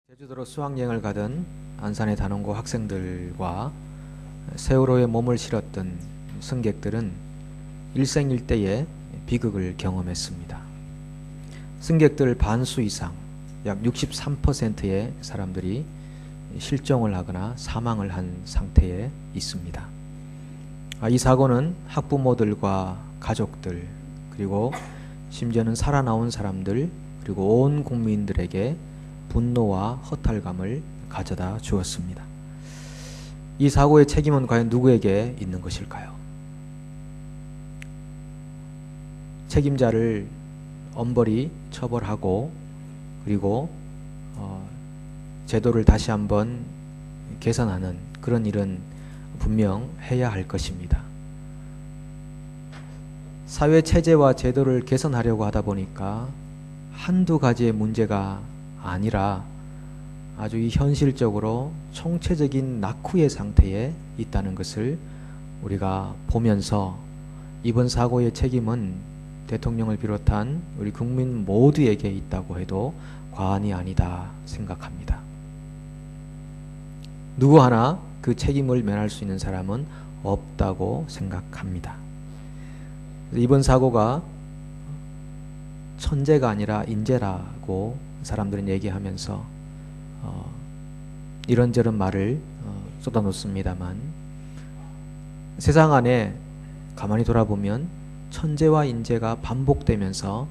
제주도로 수학여행을 가던 안산의 단원고 학생들과 세월호에 몸을 실었던 승객들은 일생일대의 비극을 경험했습니다. 승객들 반수 이상, 약 63%의 사람들이 실종을 하거나 사망을 한 상태에 있습니다. 이 사고는 학부모들과 가족들, 그리고 심지어는 살아나온 사람들, 그리고 온 국민들에게 분노와 허탈감을 가져다 주었습니다. 이 사고의 책임은 과연 누구에게 있는 것일까요? 책임자를 엄벌히 처벌하고 그리고 제도를 다시 한번 개선하는 그런 일은 분명 해야 할 것입니다. 사회 체제와 제도를 개선하려고 하다 보니까 한두 가지의 문제가 아니라 아주 현실적으로 총체적인 낙후의 상태에 있다는 것을 우리가 보면서 이번 사고의 책임은 대통령을 비롯한 우리 국민 모두에게 있다고 해도 과언이 아니다 생각합니다. 누구 하나 그 책임을 면할 수 있는 사람은 없다고 생각합니다. 이번 사고가 천재가 아니라 인재라고 사람들은 얘기하면서 이런저런 말을 쏟아놓습니다만 세상 안에 가만히 돌아보면 천재와 인재가 반복되면서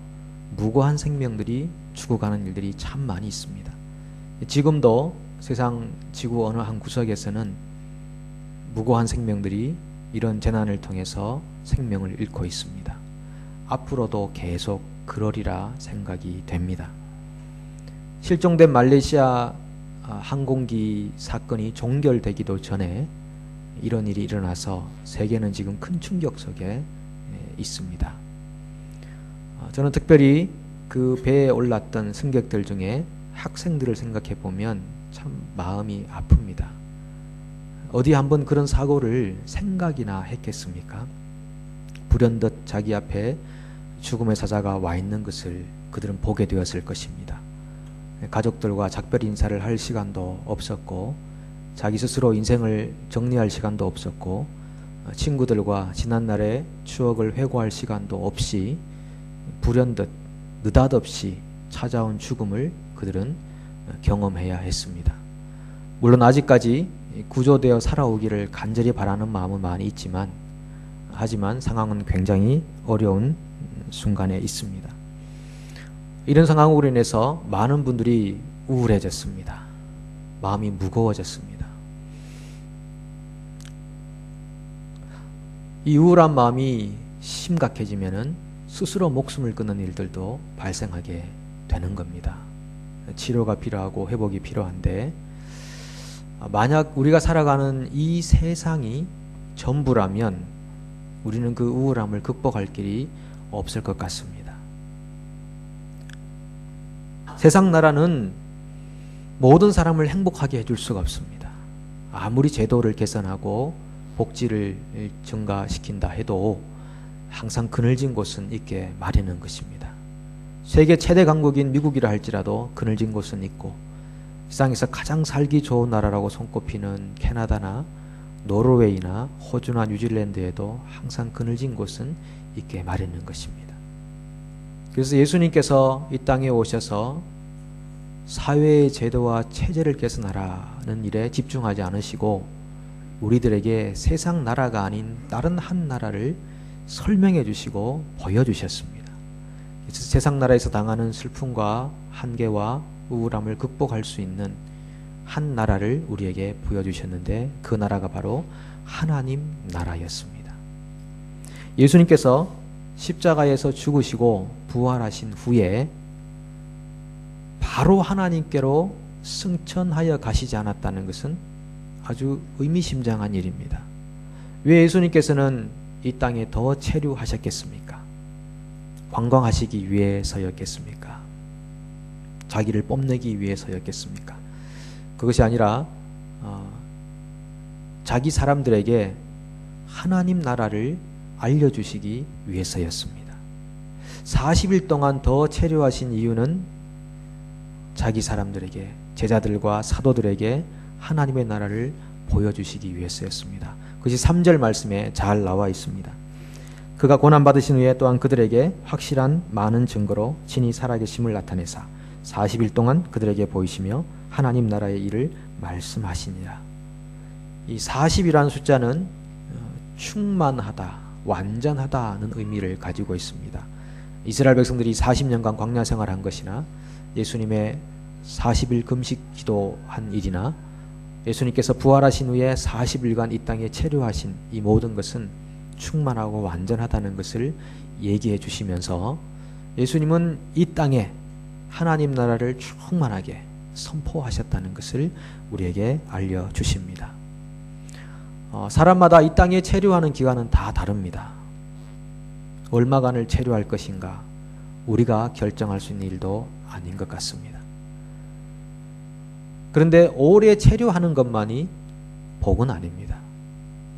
무고한 생명들이 죽어가는 일들이 참 많이 있습니다. 지금도 세상 지구 어느 한 구석에서는 무고한 생명들이 이런 재난을 통해서 생명을 잃고 있습니다. 앞으로도 계속 그러리라 생각이 됩니다. 실종된 말레이시아 항공기 사건이 종결되기도 전에 이런 일이 일어나서 세계는 지금 큰 충격 속에 있습니다. 저는 특별히 그 배에 올랐던 승객들 중에 학생들을 생각해 보면 참 마음이 아픕니다. 어디 한번 그런 사고를 생각이나 했겠습니까? 불현듯 자기 앞에 죽음의 사자가 와 있는 것을 그들은 보게 되었을 것입니다. 가족들과 작별 인사를 할 시간도 없었고 자기 스스로 인생을 정리할 시간도 없었고 친구들과 지난날의 추억을 회고할 시간도 없이 불현듯 느닷없이 찾아온 죽음을 그들은 경험해야 했습니다. 물론 아직까지 구조되어 살아오기를 간절히 바라는 마음은 많이 있지만 하지만 상황은 굉장히 어려운 순간에 있습니다. 이런 상황으로 인해서 많은 분들이 우울해졌습니다. 마음이 무거워졌습니다. 이 우울한 마음이 심각해지면은 스스로 목숨을 끊는 일들도 발생하게 되는 겁니다. 치료가 필요하고 회복이 필요한데 만약 우리가 살아가는 이 세상이 전부라면 우리는 그 우울함을 극복할 길이 없을 것 같습니다. 세상 나라는 모든 사람을 행복하게 해줄 수가 없습니다. 아무리 제도를 개선하고 복지를 증가시킨다 해도 항상 그늘진 곳은 있게 마련한 것입니다. 세계 최대 강국인 미국이라 할지라도 그늘진 곳은 있고 세상에서 가장 살기 좋은 나라라고 손꼽히는 캐나다나 노르웨이나 호주나 뉴질랜드에도 항상 그늘진 곳은 있게 마련한 것입니다. 그래서 예수님께서 이 땅에 오셔서 사회의 제도와 체제를 개선하라는 일에 집중하지 않으시고 우리들에게 세상 나라가 아닌 다른 한 나라를 설명해 주시고 보여주셨습니다. 그래서 세상 나라에서 당하는 슬픔과 한계와 우울함을 극복할 수 있는 한 나라를 우리에게 보여주셨는데 그 나라가 바로 하나님 나라였습니다. 예수님께서 십자가에서 죽으시고 부활하신 후에 바로 하나님께로 승천하여 가시지 않았다는 것은 아주 의미심장한 일입니다. 왜 예수님께서는 이 땅에 더 체류하셨겠습니까? 관광하시기 위해서였겠습니까? 자기를 뽐내기 위해서였겠습니까? 그것이 아니라 자기 사람들에게 하나님 나라를 알려주시기 위해서였습니다. 40일 동안 더 체류하신 이유는 자기 사람들에게 제자들과 사도들에게 하나님의 나라를 보여주시기 위해서였습니다. 그것이 3절 말씀에 잘 나와 있습니다. 그가 고난받으신 후에 또한 그들에게 확실한 많은 증거로 친히 살아계심을 나타내사 40일 동안 그들에게 보이시며 하나님 나라의 일을 말씀하시니라. 이 40이라는 숫자는 충만하다, 완전하다는 의미를 가지고 있습니다. 이스라엘 백성들이 40년간 광야 생활한 것이나 예수님의 40일 금식 기도한 일이나 예수님께서 부활하신 후에 40일간 이 땅에 체류하신 이 모든 것은 충만하고 완전하다는 것을 얘기해 주시면서 예수님은 이 땅에 하나님 나라를 충만하게 선포하셨다는 것을 우리에게 알려주십니다. 사람마다 이 땅에 체류하는 기간은 다 다릅니다. 얼마간을 체류할 것인가 우리가 결정할 수 있는 일도 아닌 것 같습니다. 그런데 오래 체류하는 것만이 복은 아닙니다.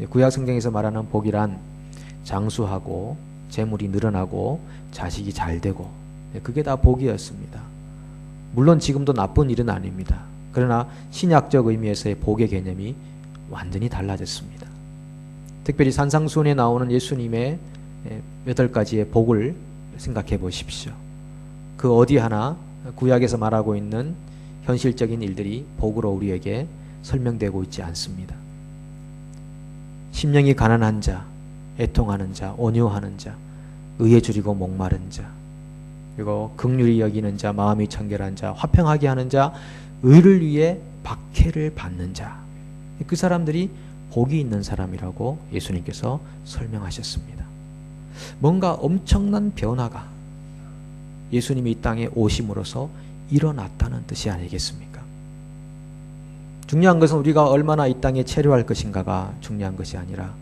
구약 성경에서 말하는 복이란 장수하고 재물이 늘어나고 자식이 잘 되고 그게 다 복이었습니다. 물론 지금도 나쁜 일은 아닙니다. 그러나 신약적 의미에서의 복의 개념이 완전히 달라졌습니다. 특별히 산상수훈에 나오는 예수님의 8가지의 복을 생각해 보십시오. 그 어디 하나 구약에서 말하고 있는 현실적인 일들이 복으로 우리에게 설명되고 있지 않습니다. 심령이 가난한 자, 애통하는 자, 온유하는 자, 의에 줄이고 목마른 자, 그리고 긍휼히 여기는 자, 마음이 청결한 자, 화평하게 하는 자, 의를 위해 박해를 받는 자, 그 사람들이 복이 있는 사람이라고 예수님께서 설명하셨습니다. 뭔가 엄청난 변화가 예수님이 이 땅에 오심으로써 일어났다는 뜻이 아니겠습니까? 중요한 것은 우리가 얼마나 이 땅에 체류할 것인가가 중요한 것이 아니라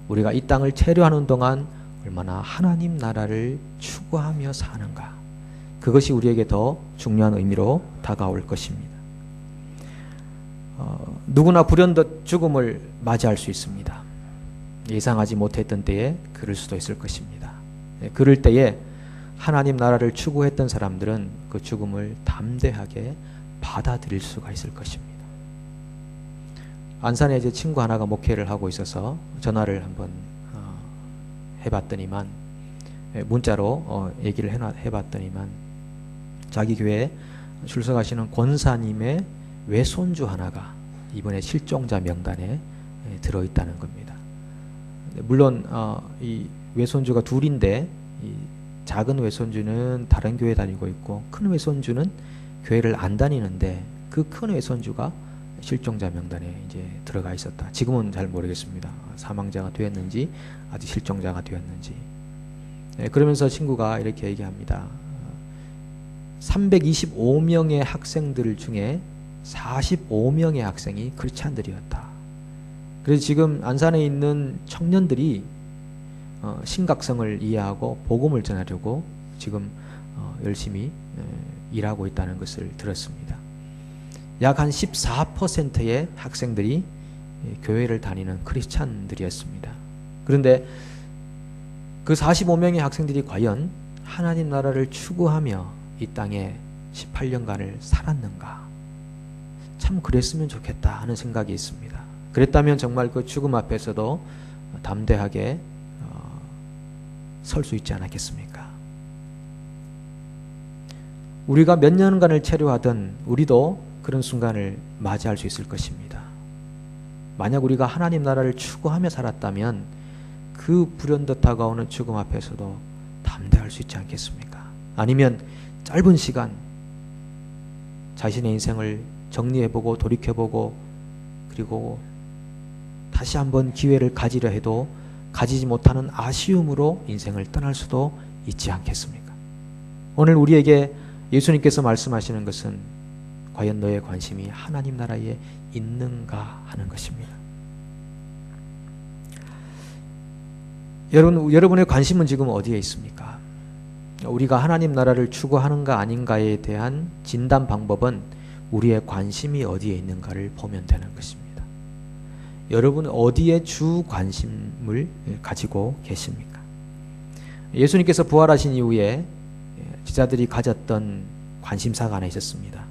우리가 이 땅을 체류하는 동안 얼마나 하나님 나라를 추구하며 사는가, 그것이 우리에게 더 중요한 의미로 다가올 것입니다. 누구나 불현듯 죽음을 맞이할 수 있습니다. 예상하지 못했던 때에 그럴 수도 있을 것입니다. 그럴 때에 하나님 나라를 추구했던 사람들은 그 죽음을 담대하게 받아들일 수가 있을 것입니다. 안산에 제 친구 하나가 목회를 하고 있어서 전화를 한번 해봤더니만, 문자로 얘기를 해봤더니만 자기 교회에 출석하시는 권사님의 외손주 하나가 이번에 실종자 명단에 들어있다는 겁니다. 물론 이 외손주가 둘인데 이 작은 외손주는 다른 교회 다니고 있고 큰 외손주는 교회를 안 다니는데 그 큰 외손주가 실종자 명단에 이제 들어가 있었다. 지금은 잘 모르겠습니다. 사망자가 되었는지 아직 실종자가 되었는지. 그러면서 친구가 이렇게 얘기합니다. 325명의 학생들 중에 45명의 학생이 크리스찬들이었다. 그래서 지금 안산에 있는 청년들이 심각성을 이해하고 복음을 전하려고 지금 열심히 일하고 있다는 것을 들었습니다. 약 한 14%의 학생들이 교회를 다니는 크리스찬들이었습니다. 그런데 그 45명의 학생들이 과연 하나님 나라를 추구하며 이 땅에 18년간을 살았는가? 참 그랬으면 좋겠다 하는 생각이 있습니다. 그랬다면 정말 그 죽음 앞에서도 담대하게 설 수 있지 않았겠습니까? 우리가 몇 년간을 체류하든 우리도 그런 순간을 맞이할 수 있을 것입니다. 만약 우리가 하나님 나라를 추구하며 살았다면 그 불현듯 다가오는 죽음 앞에서도 담대할 수 있지 않겠습니까? 아니면 짧은 시간 자신의 인생을 정리해보고 돌이켜보고 그리고 다시 한번 기회를 가지려 해도 가지지 못하는 아쉬움으로 인생을 떠날 수도 있지 않겠습니까? 오늘 우리에게 예수님께서 말씀하시는 것은 과연 너의 관심이 하나님 나라에 있는가 하는 것입니다. 여러분의 관심은 지금 어디에 있습니까? 우리가 하나님 나라를 추구하는가 아닌가에 대한 진단 방법은 우리의 관심이 어디에 있는가를 보면 되는 것입니다. 여러분은 어디에 주 관심을 가지고 계십니까? 예수님께서 부활하신 이후에 제자들이 가졌던 관심사가 하나 있었습니다.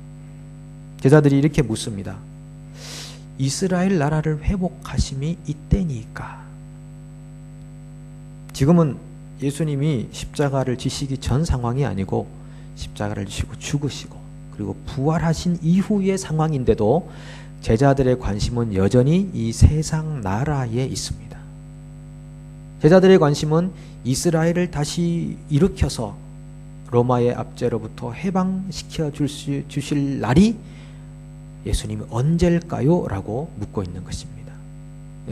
제자들이 이렇게 묻습니다. 이스라엘 나라를 회복하심이 이때니까. 지금은 예수님이 십자가를 지시기 전 상황이 아니고 십자가를 지시고 죽으시고 그리고 부활하신 이후의 상황인데도 제자들의 관심은 여전히 이 세상 나라에 있습니다. 제자들의 관심은 이스라엘을 다시 일으켜서 로마의 압제로부터 해방시켜 주실 날이 예수님이 언제일까요? 라고 묻고 있는 것입니다.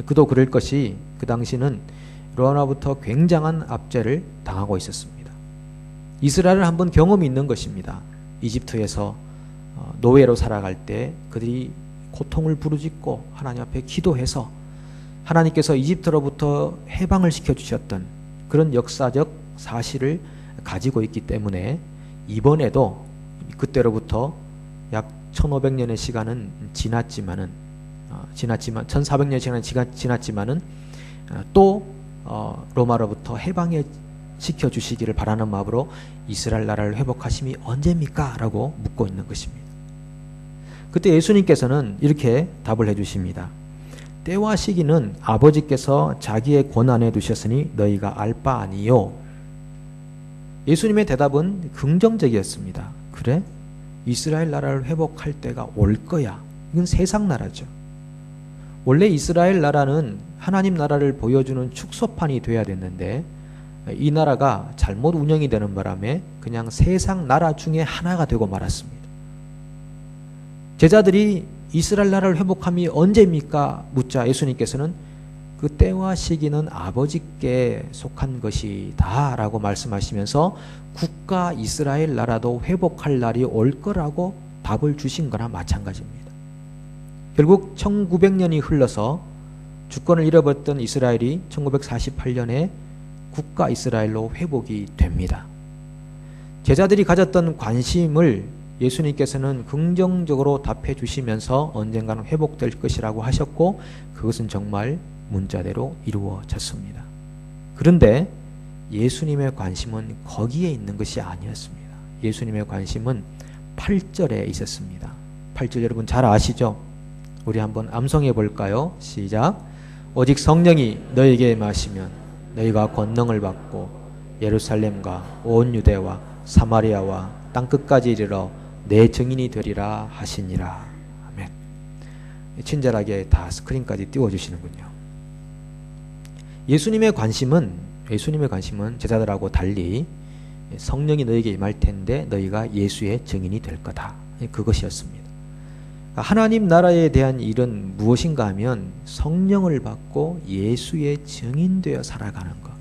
그도 그럴 것이 그 당시는 로마로부터 굉장한 압제를 당하고 있었습니다. 이스라엘은 한번 경험이 있는 것입니다. 이집트에서 노예로 살아갈 때 그들이 고통을 부르짖고 하나님 앞에 기도해서 하나님께서 이집트로부터 해방을 시켜주셨던 그런 역사적 사실을 가지고 있기 때문에 이번에도 그때로부터 약 1500년의 시간은 지났지만은 1400년의 시간은 지났지만은 또 로마로부터 해방해 시켜주시기를 바라는 마음으로 이스라엘 나라를 회복하심이 언제입니까? 라고 묻고 있는 것입니다. 그때 예수님께서는 이렇게 답을 해주십니다. 때와 시기는 아버지께서 자기의 권한에 두셨으니 너희가 알 바 아니요. 예수님의 대답은 긍정적이었습니다. 그래? 이스라엘 나라를 회복할 때가 올 거야. 이건 세상 나라죠. 원래 이스라엘 나라는 하나님 나라를 보여주는 축소판이 돼야 됐는데 이 나라가 잘못 운영이 되는 바람에 그냥 세상 나라 중에 하나가 되고 말았습니다. 제자들이 이스라엘 나라를 회복함이 언제입니까? 묻자 예수님께서는 그 때와 시기는 아버지께 속한 것이다 라고 말씀하시면서 국가 이스라엘 나라도 회복할 날이 올 거라고 답을 주신 거나 마찬가지입니다. 결국 1900년이 흘러서 주권을 잃어버렸던 이스라엘이 1948년에 국가 이스라엘로 회복이 됩니다. 제자들이 가졌던 관심을 예수님께서는 긍정적으로 답해 주시면서 언젠가는 회복될 것이라고 하셨고 그것은 정말 문자대로 이루어졌습니다. 그런데 예수님의 관심은 거기에 있는 것이 아니었습니다. 예수님의 관심은 8절에 있었습니다. 8절 여러분 잘 아시죠? 우리 한번 암송해 볼까요? 시작. 오직 성령이 너희에게 임하시면 너희가 권능을 받고 예루살렘과 온 유대와 사마리아와 땅끝까지 이르러 내 증인이 되리라 하시니라. 아멘. 친절하게 다 스크린까지 띄워주시는군요. 예수님의 관심은 제자들하고 달리 성령이 너희에게 임할 텐데 너희가 예수의 증인이 될 거다. 그것이었습니다. 하나님 나라에 대한 일은 무엇인가 하면 성령을 받고 예수의 증인되어 살아가는 것.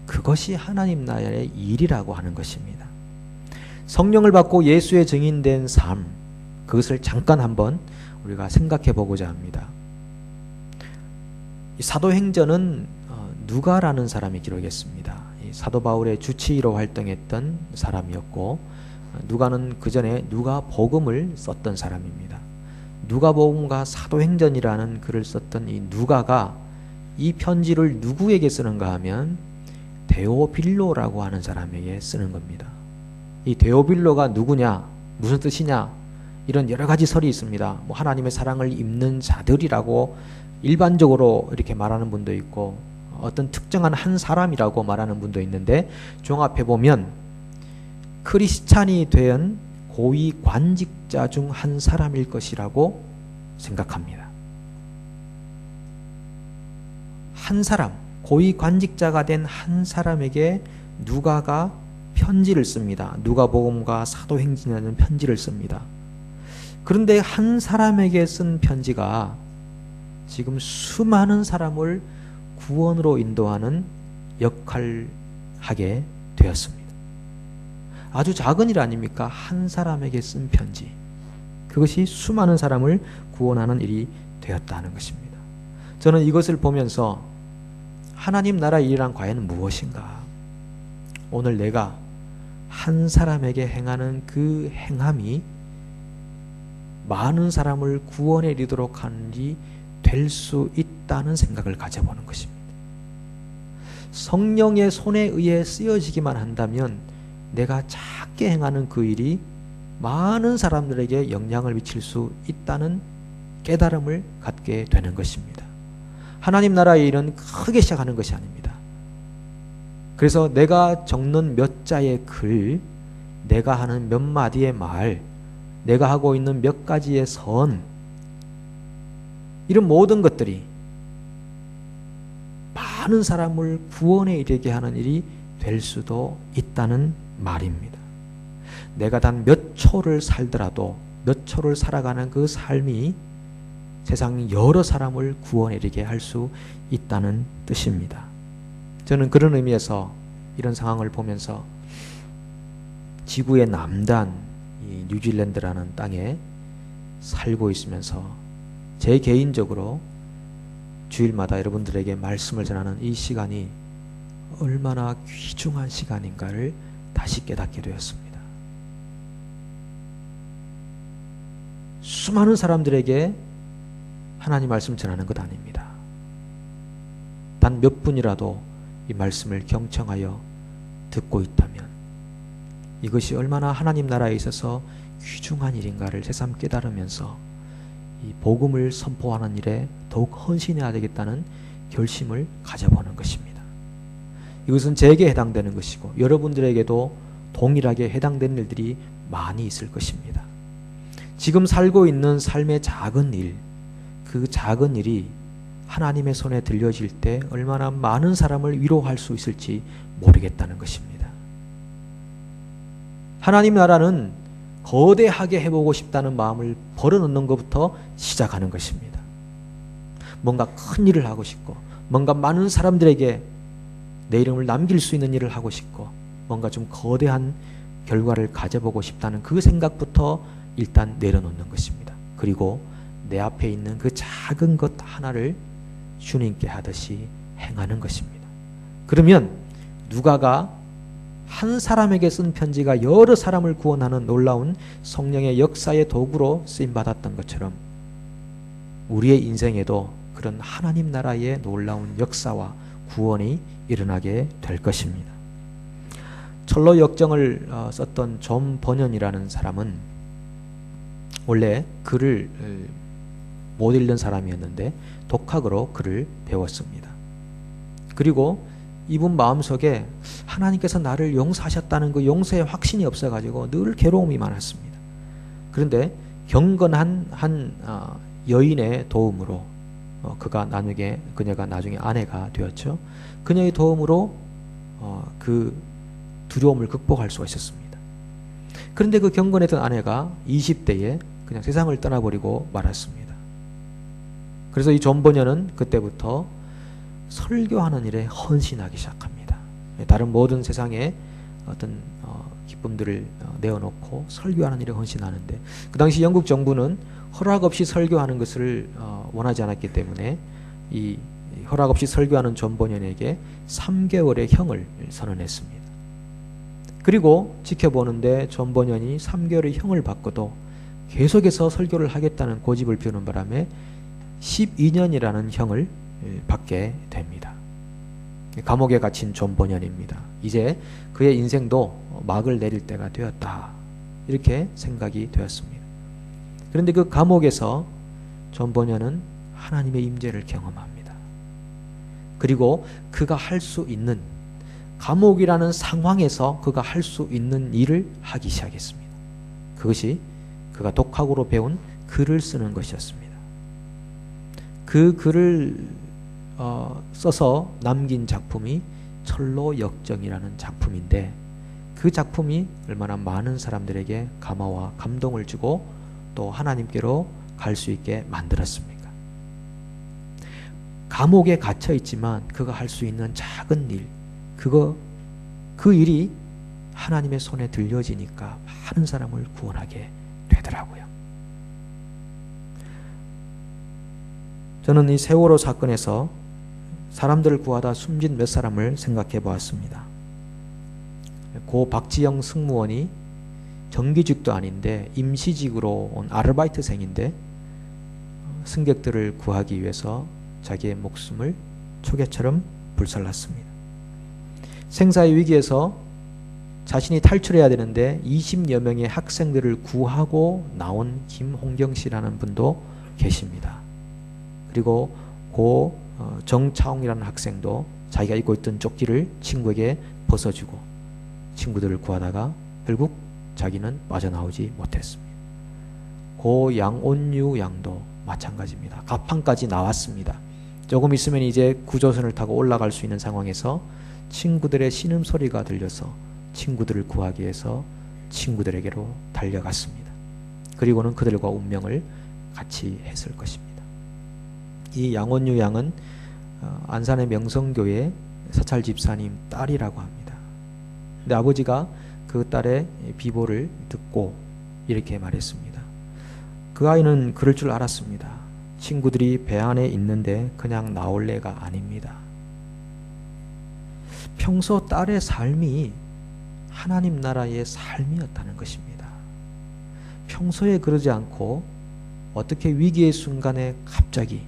그것이 하나님 나라의 일이라고 하는 것입니다. 성령을 받고 예수의 증인된 삶, 그것을 잠깐 한번 우리가 생각해 보고자 합니다. 이 사도행전은 누가라는 사람이 기록했습니다. 사도 바울의 주치의로 활동했던 사람이었고 누가는 그 전에 누가복음을 썼던 사람입니다. 누가복음과 사도행전이라는 글을 썼던 이 누가가 이 편지를 누구에게 쓰는가 하면 데오빌로라고 하는 사람에게 쓰는 겁니다. 이 데오빌로가 누구냐, 무슨 뜻이냐, 이런 여러 가지 설이 있습니다. 뭐 하나님의 사랑을 입는 자들이라고 일반적으로 이렇게 말하는 분도 있고 어떤 특정한 한 사람이라고 말하는 분도 있는데 종합해 보면 크리스찬이 된 고위 관직자 중 한 사람일 것이라고 생각합니다. 한 사람, 고위 관직자가 된 한 사람에게 누가가 편지를 씁니다. 누가복음과 사도행전이라는 편지를 씁니다. 그런데 한 사람에게 쓴 편지가 지금 수많은 사람을 구원으로 인도하는 역할을 하게 되었습니다. 아주 작은 일 아닙니까? 한 사람에게 쓴 편지. 그것이 수많은 사람을 구원하는 일이 되었다는 것입니다. 저는 이것을 보면서 하나님 나라 일이란 과연 무엇인가? 오늘 내가 한 사람에게 행하는 그 행함이 많은 사람을 구원에 이르도록 하는 일이 될 수 있다는 생각을 가져보는 것입니다. 성령의 손에 의해 쓰여지기만 한다면 내가 작게 행하는 그 일이 많은 사람들에게 영향을 미칠 수 있다는 깨달음을 갖게 되는 것입니다. 하나님 나라의 일은 크게 시작하는 것이 아닙니다. 그래서 내가 적는 몇 자의 글, 내가 하는 몇 마디의 말, 내가 하고 있는 몇 가지의 선, 이런 모든 것들이 많은 사람을 구원에 이르게 하는 일이 될 수도 있다는 말입니다. 내가 단 몇 초를 살더라도 몇 초를 살아가는 그 삶이 세상 여러 사람을 구원에 이르게 할 수 있다는 뜻입니다. 저는 그런 의미에서 이런 상황을 보면서 지구의 남단 이 뉴질랜드라는 땅에 살고 있으면서 제 개인적으로 주일마다 여러분들에게 말씀을 전하는 이 시간이 얼마나 귀중한 시간인가를 다시 깨닫게 되었습니다. 수많은 사람들에게 하나님 말씀 전하는 것 아닙니다. 단 몇 분이라도 이 말씀을 경청하여 듣고 있다면 이것이 얼마나 하나님 나라에 있어서 귀중한 일인가를 새삼 깨달으면서 이 복음을 선포하는 일에 더욱 헌신해야 되겠다는 결심을 가져보는 것입니다. 이것은 제게 해당되는 것이고 여러분들에게도 동일하게 해당되는 일들이 많이 있을 것입니다. 지금 살고 있는 삶의 작은 일, 그 작은 일이 하나님의 손에 들려질 때 얼마나 많은 사람을 위로할 수 있을지 모르겠다는 것입니다. 하나님 나라는 거대하게 해보고 싶다는 마음을 벌어넣는 것부터 시작하는 것입니다. 뭔가 큰 일을 하고 싶고 뭔가 많은 사람들에게 내 이름을 남길 수 있는 일을 하고 싶고 뭔가 좀 거대한 결과를 가져보고 싶다는 그 생각부터 일단 내려놓는 것입니다. 그리고 내 앞에 있는 그 작은 것 하나를 주님께 하듯이 행하는 것입니다. 그러면 누가가 한 사람에게 쓴 편지가 여러 사람을 구원하는 놀라운 성령의 역사의 도구로 쓰임받았던 것처럼 우리의 인생에도 그런 하나님 나라의 놀라운 역사와 구원이 일어나게 될 것입니다. 철로 역정을 썼던 존 버년이라는 사람은 원래 글을 못 읽는 사람이었는데 독학으로 글을 배웠습니다. 그리고 이분 마음속에 하나님께서 나를 용서하셨다는 그 용서의 확신이 없어가지고 늘 괴로움이 많았습니다. 그런데 경건한 한 여인의 도움으로 그녀가 나중에 아내가 되었죠. 그녀의 도움으로 그 두려움을 극복할 수가 있었습니다. 그런데 그 경건했던 아내가 20대에 그냥 세상을 떠나버리고 말았습니다. 그래서 이 존 버년은 그때부터 설교하는 일에 헌신하기 시작합니다. 다른 모든 세상의 어떤 기쁨들을 내어놓고 설교하는 일에 헌신하는데 그 당시 영국 정부는 허락 없이 설교하는 것을 원하지 않았기 때문에 이 허락 없이 설교하는 존 버년에게 3개월의 형을 선언했습니다. 그리고 지켜보는데 존 버년이 3개월의 형을 받고도 계속해서 설교를 하겠다는 고집을 피우는 바람에 12년이라는 형을 받게 됩니다. 감옥에 갇힌 존 버년입니다. 이제 그의 인생도 막을 내릴 때가 되었다. 이렇게 생각이 되었습니다. 그런데 그 감옥에서 존 버년은 하나님의 임재를 경험합니다. 그리고 그가 할 수 있는 감옥이라는 상황에서 그가 할 수 있는 일을 하기 시작했습니다. 그것이 그가 독학으로 배운 글을 쓰는 것이었습니다. 그 글을 써서 남긴 작품이 철로 역정이라는 작품인데 그 작품이 얼마나 많은 사람들에게 감화와 감동을 주고 또 하나님께로 갈 수 있게 만들었습니까? 감옥에 갇혀 있지만 그가 할 수 있는 작은 일, 그 일이 하나님의 손에 들려지니까 많은 사람을 구원하게 되더라고요. 저는 이 세월호 사건에서 사람들을 구하다 숨진 몇 사람을 생각해 보았습니다. 고 박지영 승무원이 정규직도 아닌데 임시직으로 온 아르바이트생인데 승객들을 구하기 위해서 자기의 목숨을 초계처럼 불살랐습니다. 생사의 위기에서 자신이 탈출해야 되는데 20여 명의 학생들을 구하고 나온 김홍경 씨라는 분도 계십니다. 그리고 고 정차홍이라는 학생도 자기가 입고 있던 조끼를 친구에게 벗어주고 친구들을 구하다가 결국 자기는 빠져나오지 못했습니다. 고 양온유 양도 마찬가지입니다. 갑판까지 나왔습니다. 조금 있으면 이제 구조선을 타고 올라갈 수 있는 상황에서 친구들의 신음소리가 들려서 친구들을 구하기 위해서 친구들에게로 달려갔습니다. 그리고는 그들과 운명을 같이 했을 것입니다. 이 양온유 양은 안산의 명성교회 사찰 집사님 딸이라고 합니다. 근데 아버지가 그 딸의 비보를 듣고 이렇게 말했습니다. 그 아이는 그럴 줄 알았습니다. 친구들이 배 안에 있는데 그냥 나올 애가 아닙니다. 평소 딸의 삶이 하나님 나라의 삶이었다는 것입니다. 평소에 그러지 않고 어떻게 위기의 순간에 갑자기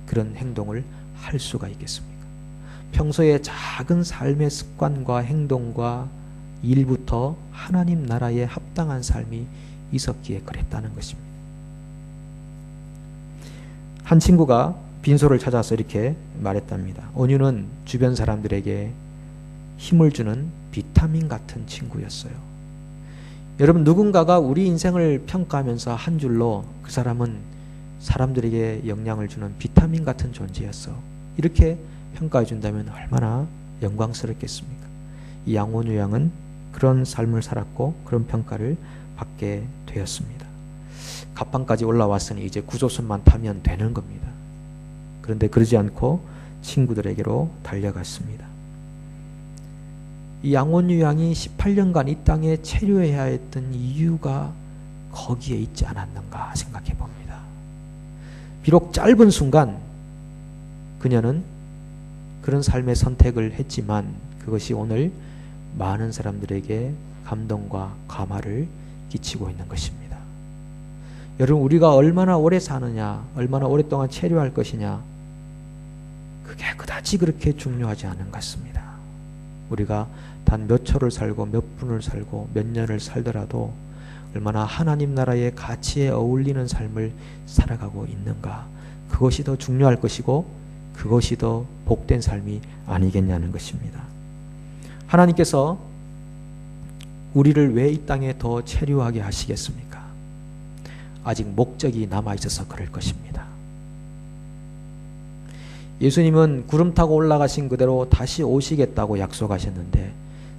그런 행동을 할 수가 있겠습니까? 평소에 작은 삶의 습관과 행동과 일부터 하나님 나라에 합당한 삶이 있었기에 그랬다는 것입니다. 한 친구가 빈소를 찾아서 이렇게 말했답니다. 온유는 주변 사람들에게 힘을 주는 비타민 같은 친구였어요. 여러분, 누군가가 우리 인생을 평가하면서 한 줄로 그 사람은 사람들에게 영향을 주는 비타민 같은 존재였어. 이렇게 평가해 준다면 얼마나 영광스럽겠습니까? 이 양온유 양은 그런 삶을 살았고 그런 평가를 받게 되었습니다. 갑판까지 올라왔으니 이제 구조선만 타면 되는 겁니다. 그런데 그러지 않고 친구들에게로 달려갔습니다. 이 양온유 양이 18년간 이 땅에 체류해야 했던 이유가 거기에 있지 않았는가 생각해 봅니다. 비록 짧은 순간 그녀는 그런 삶의 선택을 했지만 그것이 오늘 많은 사람들에게 감동과 감화를 끼치고 있는 것입니다. 여러분, 우리가 얼마나 오래 사느냐, 얼마나 오랫동안 체류할 것이냐, 그게 그다지 그렇게 중요하지 않은 것 같습니다. 우리가 단 몇 초를 살고 몇 분을 살고 몇 년을 살더라도 얼마나 하나님 나라의 가치에 어울리는 삶을 살아가고 있는가, 그것이 더 중요할 것이고 그것이 더 복된 삶이 아니겠냐는 것입니다. 하나님께서 우리를 왜 이 땅에 더 체류하게 하시겠습니까? 아직 목적이 남아있어서 그럴 것입니다. 예수님은 구름 타고 올라가신 그대로 다시 오시겠다고 약속하셨는데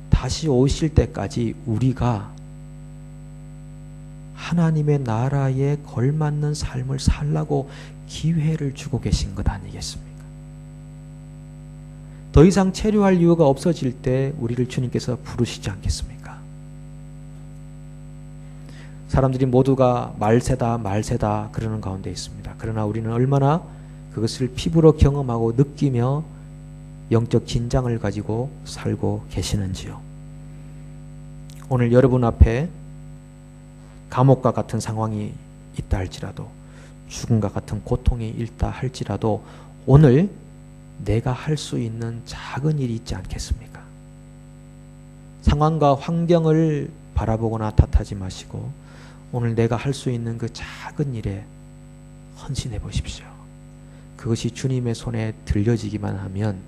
다시 오실 때까지 우리가 하나님의 나라에 걸맞는 삶을 살라고 기회를 주고 계신 것 아니겠습니까? 더 이상 체류할 이유가 없어질 때 우리를 주님께서 부르시지 않겠습니까? 사람들이 모두가 말세다 그러는 가운데 있습니다. 그러나 우리는 얼마나 그것을 피부로 경험하고 느끼며 영적 긴장을 가지고 살고 계시는지요. 오늘 여러분 앞에 감옥과 같은 상황이 있다 할지라도, 죽음과 같은 고통이 있다 할지라도 오늘 내가 할 수 있는 작은 일이 있지 않겠습니까? 상황과 환경을 바라보거나 탓하지 마시고 오늘 내가 할 수 있는 그 작은 일에 헌신해 보십시오. 그것이 주님의 손에 들려지기만 하면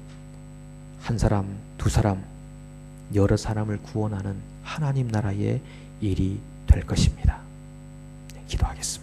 한 사람, 두 사람, 여러 사람을 구원하는 하나님 나라의 일이 될 것입니다. 기도하겠습니다.